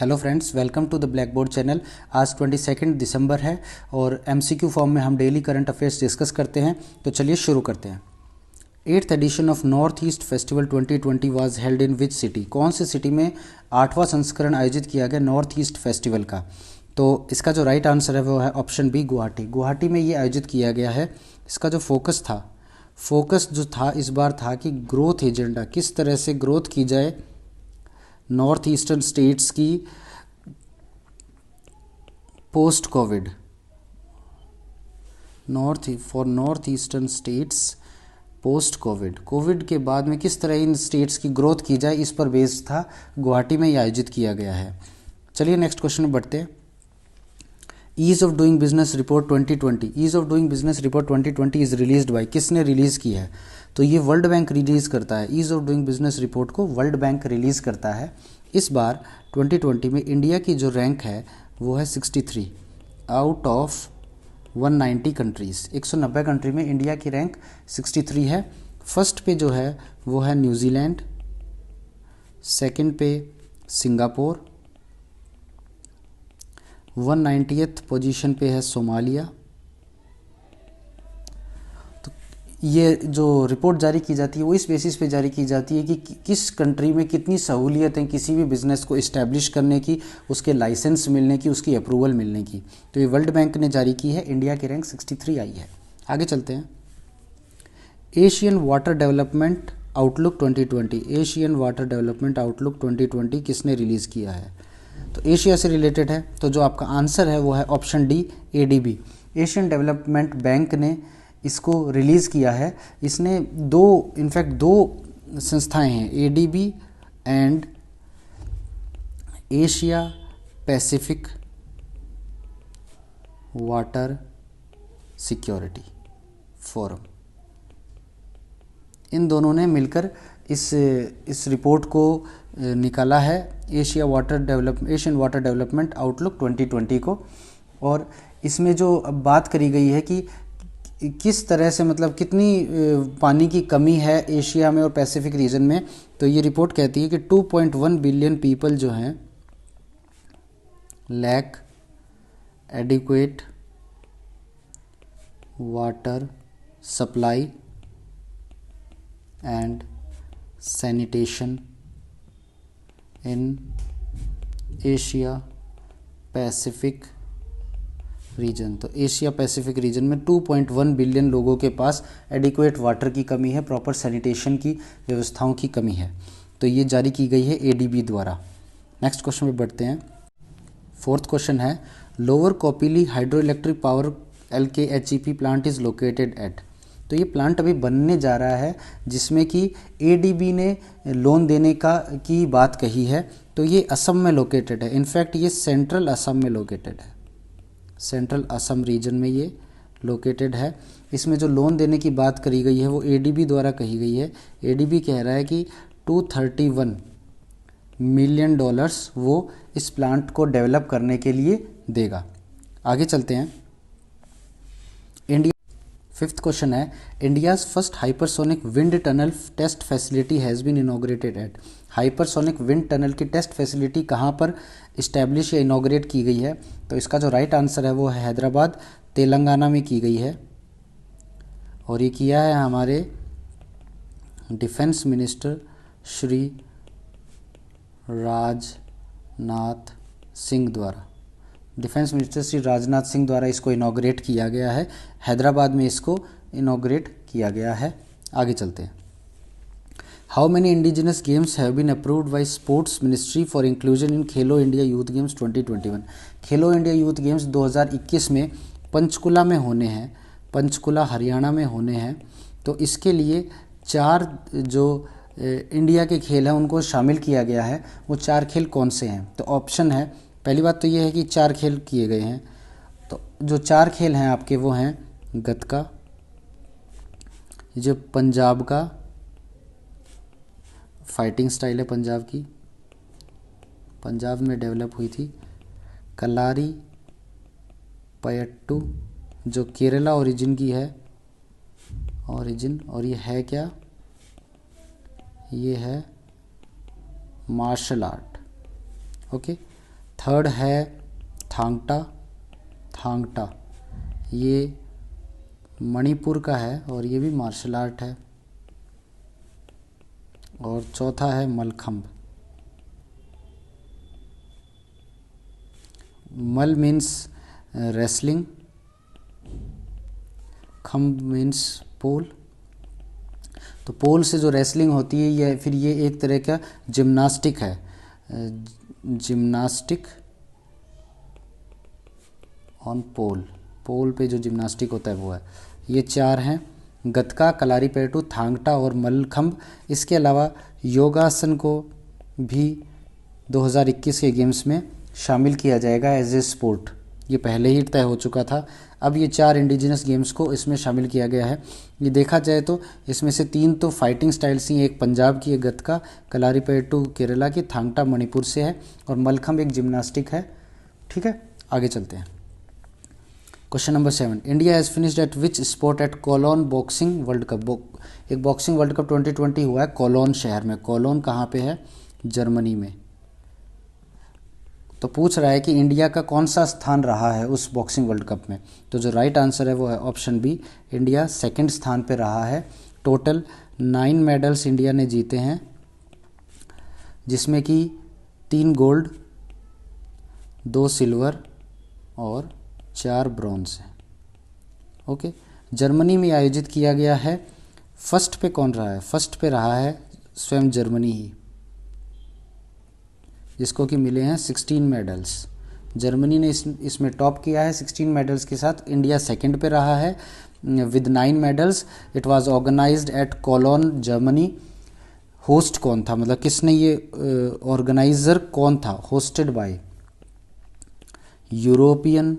Hello friends, welcome to the black board channel. आज 22 दिसंबर है और एमसीक्यू फॉर्म में हम डेली करंट अफेयर्स डिस्कस करते हैं। तो चलिए शुरू करते हैं। 8th edition of North East festival 2020 was held in which city? कौन से सिटी में 8वां संस्करण आयोजित किया गया नॉर्थ ईस्ट फेस्टिवल का? तो इसका जो राइट आंसर है वो है ऑप्शन बी, गुवाहाटी। गुवाहाटी में ये आयोजित किया गया है। इसका जो फोकस जो था इस बार था कि ग्रोथ एजेंडा, किस तरह से ग्रोथ की जाए नॉर्थ ईस्टर्न स्टेट्स की post Covid. North eastern states post Covid के बाद में किस तरह इन स्टेट्स की ग्रोथ की जाए, इस पर बेस्ड था। गुवाहाटी में यह आयोजित किया गया है। चलिए नेक्स्ट क्वेश्चन में बढ़ते हैं। Ease of doing business report 2020। Ease of doing business report 2020 is released by, किसने रिलीज की है? तो ये वर्ल्ड बैंक रिलीज करता है। Ease of doing business report को वर्ल्ड बैंक रिलीज करता है। इस बार 2020 में इंडिया की जो रैंक है वो है 63 आउट ऑफ 190 कंट्रीज़। 190 कंट्री में इंडिया की रैंक 63 है। फर्स्ट पे जो है वो है न्यूजीलैंड, सेकंड पे सिंगापुर, 190th पोजीशन पे है सोमालिया। तो ये जो रिपोर्ट जारी की जाती है वो इस बेसिस पे जारी की जाती है कि किस कंट्री में कितनी सहूलियत है किसी भी बिज़नेस को इस्टेब्लिश करने की, उसके लाइसेंस मिलने की, उसकी अप्रूवल मिलने की। तो ये वर्ल्ड बैंक ने जारी की है। इंडिया की रैंक 63 आई है। आगे चलते हैं। Asian water development outlook 2020। Asian water development outlook 2020 किसने रिलीज़ किया है? तो एशिया से रिलेटेड है। तो जो आपका आंसर है वो है option D, ADB. Asian Development Bank ने इसको रिलीज़ किया है। इसने दो संस्थाएं हैं, ADB and Asia Pacific water security forum. इन दोनों ने मिलकर इस रिपोर्ट को निकाला है, एशियन वाटर डेवलपमेंट आउटलुक 2020 को। और इसमें जो अब बात करी गई है कि किस तरह से, मतलब कितनी पानी की कमी है एशिया में और पैसिफिक रीजन में। तो ये रिपोर्ट कहती है कि 2.1 बिलियन पीपल जो हैं lack adequate water supply and sanitation in Asia Pacific region. तो एशिया पैसिफिक रीजन में 2.1 बिलियन लोगों के पास एडिक्वेट वाटर की कमी है, प्रॉपर सैनिटेशन की व्यवस्थाओं की कमी है। तो ये जारी की गई है एडीबी द्वारा। नेक्स्ट क्वेश्चन में बढ़ते हैं। फोर्थ क्वेश्चन है, lower Kopili hydro electric power LKHEP plant is located at. तो ये प्लांट अभी बनने जा रहा है जिसमें कि एडीबी ने लोन देने की बात कही है। तो ये असम में लोकेटेड है। इनफैक्ट ये सेंट्रल असम में लोकेटेड है। सेंट्रल असम रीजन में ये लोकेटेड है। इसमें जो लोन देने की बात करी गई है वो एडीबी द्वारा कही गई है। एडीबी कह रहा है कि $231 मिलियन वो इस प्लांट को डेवलप करने के लिए देगा। आगे चलते हैं। फिफ्थ क्वेश्चन है, India's first hypersonic wind tunnel test facility has been inaugurated at. Hypersonic wind tunnel की टेस्ट फैसिलिटी कहाँ पर इस्टेब्लिश या इनॉग्रेट की गई है? तो इसका जो राइट आंसर है वो है हैदराबाद, तेलंगाना में की गई है। और ये किया है हमारे डिफेंस मिनिस्टर श्री राजनाथ सिंह द्वारा। डिफेंस मिनिस्टर श्री राजनाथ सिंह द्वारा इसको इनॉग्रेट किया गया है। हैदराबाद में इसको इनॉग्रेट किया गया है। आगे चलते हैं। How many indigenous games have been approved by sports ministry for inclusion in Khelo India youth games 2021। Khelo India youth games 2021 में पंचकुला में होने हैं, पंचकुला हरियाणा में होने हैं। तो इसके लिए 4 जो इंडिया के खेल हैं उनको शामिल किया गया है। वो 4 खेल कौन से हैं? तो ऑप्शन है, पहली बात तो ये है कि 4 खेल किए गए हैं। तो जो 4 खेल हैं आपके वो हैं गतका, जो पंजाब का फाइटिंग स्टाइल है, पंजाब की, पंजाब में डेवलप हुई थी। कलारी पयट्टू जो केरला ओरिजिन की है, और ये है क्या? ये है मार्शल आर्ट। ओके, थर्ड है थांगटा, थांगटा ये मणिपुर का है और ये भी मार्शल आर्ट है। और चौथा है मलखम्ब। मल मीन्स रेसलिंग, खम्ब मीन्स पोल। तो पोल से जो रेसलिंग होती है ये फिर ये एक तरह का जिम्नास्टिक है, जिम्नास्टिक ऑन पोल, पोल पे जो जिम्नास्टिक होता है वो है। ये चार हैं, गतका, कलारीपयट्टू, थांगटा और मल्लखंब। इसके अलावा योगासन को भी 2021 के गेम्स में शामिल किया जाएगा एज ए स्पोर्ट। ये पहले ही तय हो चुका था, अब ये 4 इंडिजिनस गेम्स को इसमें शामिल किया गया है। ये देखा जाए तो इसमें से 3 तो फाइटिंग स्टाइल्स ही, एक पंजाब की है गतका, कलारीपयट्टू केरला की, थांगटा मणिपुर से है और मलखम्ब एक जिम्नास्टिक है। ठीक है, आगे चलते हैं। Question number 7, India has finished at which sport at Cologne boxing World Cup. एक बॉक्सिंग वर्ल्ड कप 2020 हुआ है कोलोन शहर में। कोलोन कहाँ पे है? जर्मनी में। तो पूछ रहा है कि इंडिया का कौन सा स्थान रहा है उस बॉक्सिंग वर्ल्ड कप में। तो जो राइट आंसर है वो है ऑप्शन बी, इंडिया सेकंड स्थान पे रहा है। टोटल 9 मेडल्स इंडिया ने जीते हैं, जिसमें कि 3 गोल्ड, 2 सिल्वर और 4 ब्रॉन्ज हैं। ओके, जर्मनी में आयोजित किया गया है। फर्स्ट पे कौन रहा है? फर्स्ट पे रहा है स्वयं जर्मनी ही, जिसको कि मिले हैं 16 मेडल्स। जर्मनी ने इसमें टॉप किया है 16 मेडल्स के साथ। इंडिया सेकंड पे रहा है with 9 medals. It was organized at Cologne Germany. Host कौन था, मतलब किसने ये ऑर्गेनाइजर कौन था? Hosted by European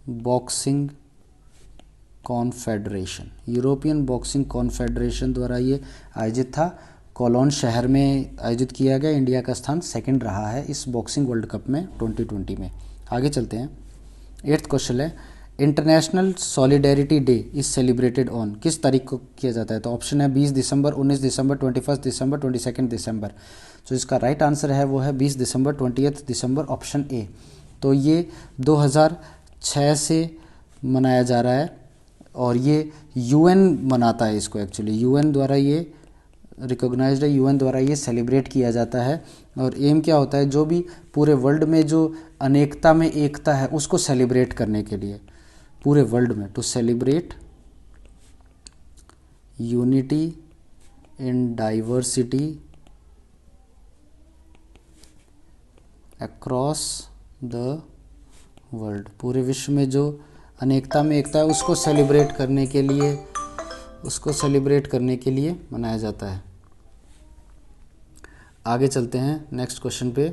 Boxing Confederation. European Boxing Confederation द्वारा ये आयोजित था। कोलोन शहर में आयोजित किया गया। इंडिया का स्थान सेकंड रहा है इस बॉक्सिंग वर्ल्ड कप में 2020 में। आगे चलते हैं। 8th क्वेश्चन है, international solidarity day is celebrated on. किस तारीख को किया जाता है? तो ऑप्शन है 20 दिसंबर, 19 दिसंबर, 21 दिसंबर, 22 दिसंबर। तो इसका राइट आंसर है वो है 20 दिसंबर, 20 दिसंबर, ऑप्शन ए। तो ये 2006 से मनाया जा रहा है और ये यूएन मनाता है इसको। एक्चुअली यूएन द्वारा ये रिकॉग्नाइज्ड है, यूएन द्वारा ये सेलिब्रेट किया जाता है। और एम क्या होता है? जो भी पूरे वर्ल्ड में जो अनेकता में एकता है उसको सेलिब्रेट करने के लिए, पूरे वर्ल्ड में, to celebrate unity in diversity across the world. पूरे विश्व में जो अनेकता में एकता है उसको सेलिब्रेट करने के लिए मनाया जाता है। आगे चलते हैं नेक्स्ट क्वेश्चन पे।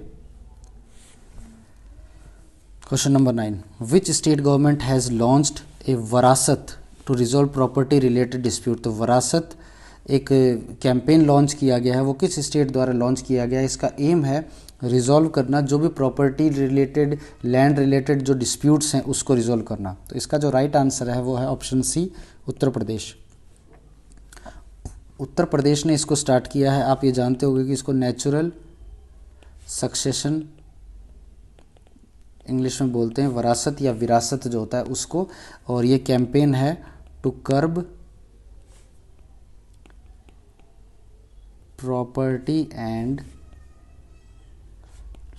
Question number 9, which state government has launched a Varasat to resolve property related dispute. तो वरासत एक कैंपेन लॉन्च किया गया है, वो किस स्टेट द्वारा लॉन्च किया गया है? इसका एम है रिजॉल्व करना जो भी प्रॉपर्टी रिलेटेड, लैंड रिलेटेड जो डिस्प्यूट्स हैं उसको रिजॉल्व करना। तो इसका जो राइट आंसर है वो है ऑप्शन सी, उत्तर प्रदेश। उत्तर प्रदेश ने इसको स्टार्ट किया है। आप ये जानते होंगे कि इसको नेचुरल सक्सेशन इंग्लिश में बोलते हैं, वरासत या विरासत जो होता है उसको। और ये कैंपेन है to curb property and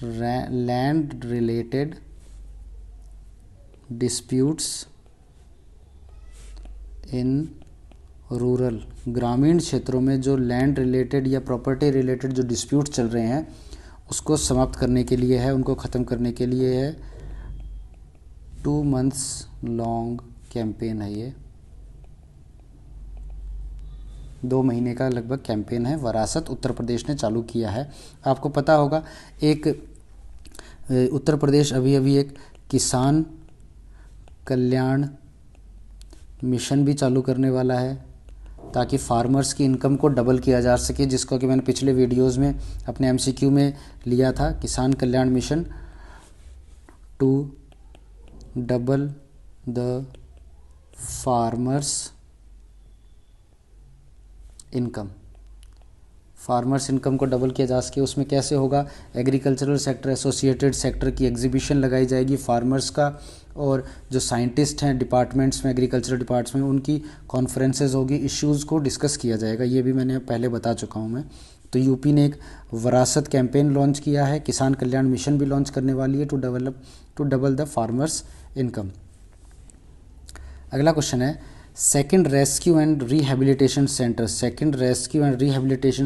land related disputes in rural. ग्रामीण क्षेत्रों में जो लैंड रिलेटेड या प्रॉपर्टी रिलेटेड जो डिस्प्यूट चल रहे हैं उसको समाप्त करने के लिए है, उनको ख़त्म करने के लिए है। 2 months लॉन्ग कैंपेन है ये, 2 महीने का लगभग कैंपेन है। वरासत उत्तर प्रदेश ने चालू किया है। आपको पता होगा एक उत्तर प्रदेश अभी एक किसान कल्याण मिशन भी चालू करने वाला है ताकि फार्मर्स की इनकम को डबल किया जा सके, जिसको कि मैंने पिछले वीडियोस में अपने एमसीक्यू में लिया था। Kisan Kalyan mission to double the farmers income. Farmers income को डबल किया जा सके। उसमें कैसे होगा, एग्रीकल्चरल सेक्टर, एसोसिएटेड सेक्टर की एग्जीबिशन लगाई जाएगी फार्मर्स का, और जो साइंटिस्ट हैं डिपार्टमेंट्स में, एग्रीकल्चरल डिपार्ट्स में, उनकी कॉन्फ्रेंसेज होगी, इश्यूज़ को डिस्कस किया जाएगा। ये भी मैंने पहले बता चुका हूँ मैं। तो यूपी ने एक विरासत कैंपेन लॉन्च किया है, किसान कल्याण मिशन भी लॉन्च करने वाली है to double the farmers income. अगला क्वेश्चन है second rescue and rehabilitation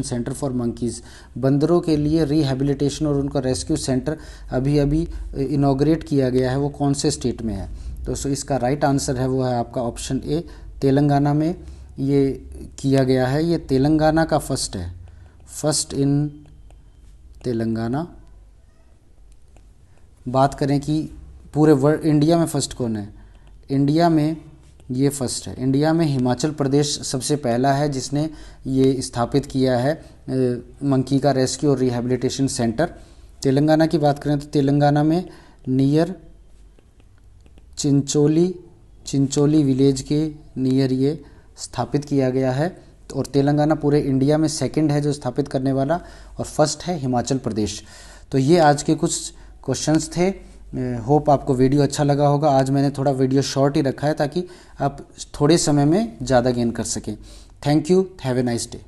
centre for monkeys. बंदरों के लिए रिहेबिलिटेशन और उनका रेस्क्यू सेंटर अभी इनॉग्रेट किया गया है, वो कौन से स्टेट में है? तो इसका राइट आंसर है वो है आपका ऑप्शन ए, तेलंगाना में ये किया गया है। ये तेलंगाना का फर्स्ट है, फर्स्ट इन तेलंगाना। बात करें कि पूरे वर्ल्ड इंडिया में फर्स्ट कौन है, इंडिया में ये फर्स्ट है। इंडिया में हिमाचल प्रदेश सबसे पहला है जिसने ये स्थापित किया है मंकी का रेस्क्यू और रिहेबिलिटेशन सेंटर। तेलंगाना की बात करें तो तेलंगाना में नियर चिंचोली विलेज के नियर ये स्थापित किया गया है। और तेलंगाना पूरे इंडिया में सेकंड है जो स्थापित करने वाला, और फर्स्ट है हिमाचल प्रदेश। तो ये आज के कुछ क्वेश्चंस थे। होप आपको वीडियो अच्छा लगा होगा। आज मैंने थोड़ा वीडियो शॉर्ट ही रखा है ताकि आप थोड़े समय में ज़्यादा गेन कर सकें। Thank you, have a nice day.